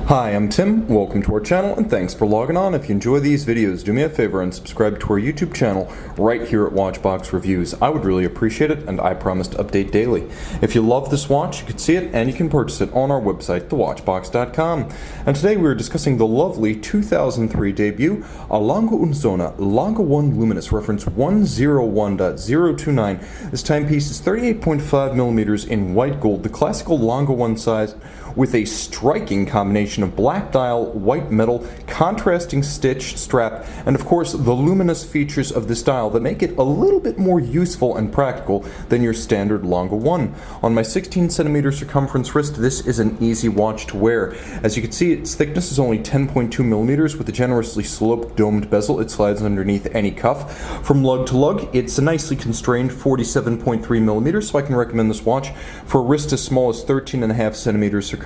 Hi, I'm Tim, welcome to our channel, and thanks for logging on. If you enjoy these videos, do me a favor and subscribe to our YouTube channel right here at Watchbox Reviews. I would really appreciate it, and I promise to update daily. If you love this watch, you can see it, and you can purchase it on our website, thewatchbox.com. And today we are discussing the lovely 2003 debut, A Lange Sohne Lange Luminous, reference 101.029. This timepiece is 38.5 millimeters in white gold, the classical Lange 1 size, with a striking combination of black dial, white metal, contrasting stitch strap, and of course the luminous features of this dial that make it a little bit more useful and practical than your standard Lange 1. On my 16 centimeter circumference wrist, this is an easy watch to wear. As you can see, its thickness is only 10.2 millimeters with a generously sloped domed bezel. It slides underneath any cuff. From lug to lug, it's a nicely constrained 47.3 millimeters, so I can recommend this watch for a wrist as small as 13.5 centimeters circumference.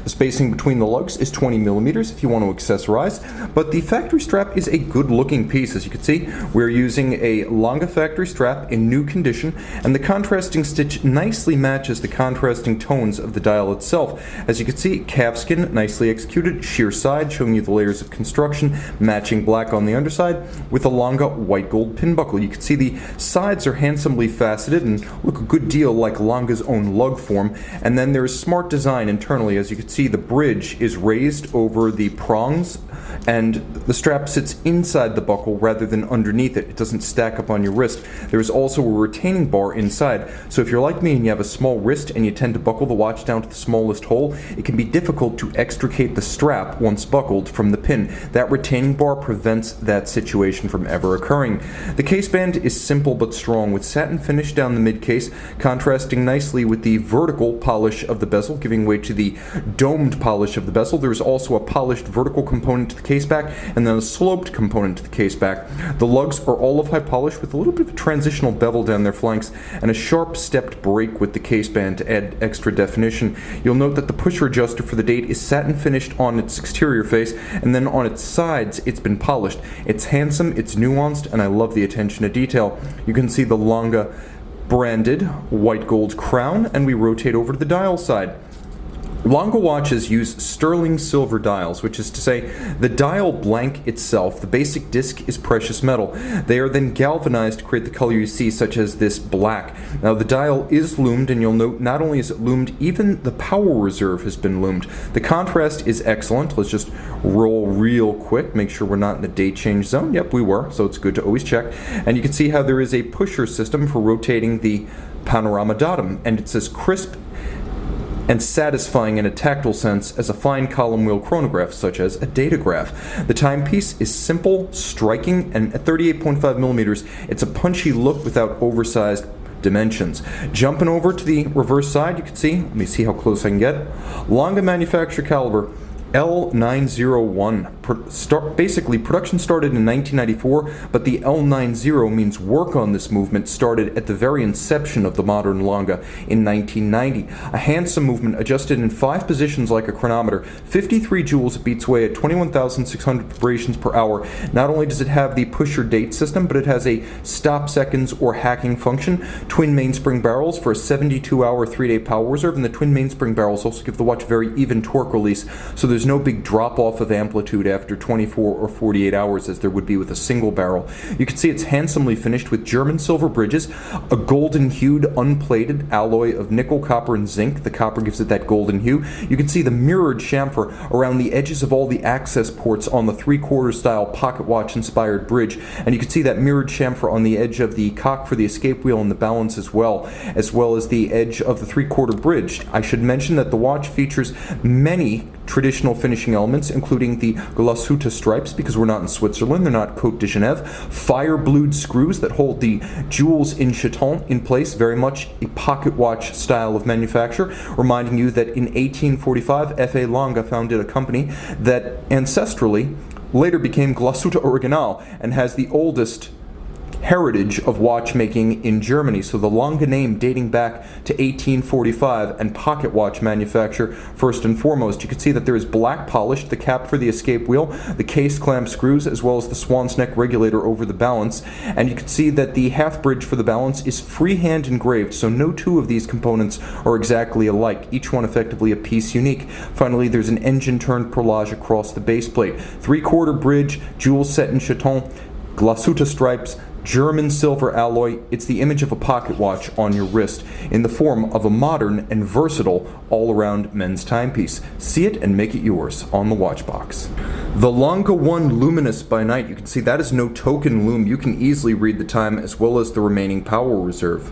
The spacing between the lugs is 20 millimeters if you want to accessorize, but the factory strap is a good looking piece. As you can see, we're using a Lange factory strap in new condition, and the contrasting stitch nicely matches the contrasting tones of the dial itself. As you can see, calfskin nicely executed, sheer side showing you the layers of construction, matching black on the underside with a Lange white gold pin buckle. You can see the sides are handsomely faceted and look a good deal like Lange's own lug form, and then there is smart design internally. As you can see, the bridge is raised over the prongs and the strap sits inside the buckle rather than underneath it. It doesn't stack up on your wrist. There is also a retaining bar inside, so if you're like me and you have a small wrist and you tend to buckle the watch down to the smallest hole, it can be difficult to extricate the strap once buckled from the pin. That retaining bar prevents that situation from ever occurring. The case band is simple but strong, with satin finish down the mid case, contrasting nicely with the vertical polish of the bezel, giving way to the domed polish of the bezel. There is also a polished vertical component to the case back and then a sloped component to the case back. The lugs are all of high polish with a little bit of a transitional bevel down their flanks and a sharp stepped break with the case band to add extra definition. You'll note that the pusher adjuster for the date is satin finished on its exterior face, and then on its sides it's been polished. It's handsome, it's nuanced, and I love the attention to detail. You can see the Lange branded white gold crown, and we rotate over to the dial side. Lange watches use sterling silver dials, which is to say the dial blank itself, the basic disc, is precious metal. They are then galvanized to create the color you see, such as this black. Now the dial is loomed, and you'll note not only is it loomed, even the power reserve has been loomed. The contrast is excellent. Let's just roll real quick, make sure we're not in the date change zone. Yep, we were, so it's good to always check. And you can see how there is a pusher system for rotating the panorama datum, and it's as crisp and satisfying in a tactile sense as a fine column wheel chronograph, such as a datograph. The timepiece is simple, striking, and at 38.5 millimeters, it's a punchy look without oversized dimensions. Jumping over to the reverse side, you can see, let me see how close I can get. Lange manufacture caliber L901. Basically, production started in 1994, but the L90 means work on this movement started at the very inception of the modern Lange in 1990. A handsome movement adjusted in 5 positions like a chronometer. 53 joules, it beats away at 21,600 vibrations per hour. Not only does it have the pusher date system, but it has a stop seconds or hacking function, twin mainspring barrels for a 72-hour 3-day power reserve, and the twin mainspring barrels also give the watch very even torque release, so there's no big drop off of amplitude after 24 or 48 hours as there would be with a single barrel. You can see it's handsomely finished with German silver bridges, a golden hued unplated alloy of nickel, copper, and zinc. The copper gives it that golden hue. You can see the mirrored chamfer around the edges of all the access ports on the 3/4 style pocket watch inspired bridge, and you can see that mirrored chamfer on the edge of the cock for the escape wheel and the balance as well as the edge of the 3/4 bridge. I should mention that the watch features many traditional finishing elements, including the glasuta stripes, because we're not in Switzerland, they're not Côte de Genève, fire-blued screws that hold the jewels in chaton in place, very much a pocket watch style of manufacture, reminding you that in 1845, F.A. Lange founded a company that ancestrally later became Glasuta Original and has the oldest heritage of watchmaking in Germany. So the Lange name dating back to 1845, and pocket watch manufacture first and foremost. You can see that there is black polish, the cap for the escape wheel, the case clamp screws, as well as the swan's neck regulator over the balance. And you can see that the half bridge for the balance is freehand engraved, so no two of these components are exactly alike, each one effectively a piece unique. Finally, there's an engine turned perlage across the base plate. 3/4 bridge, jewel set in chaton, glasuta stripes, German silver alloy. It's the image of a pocket watch on your wrist in the form of a modern and versatile all-around men's timepiece. See it and make it yours on the watch box. The Lange 1 Luminous by night, you can see that is no token lume. You can easily read the time as well as the remaining power reserve.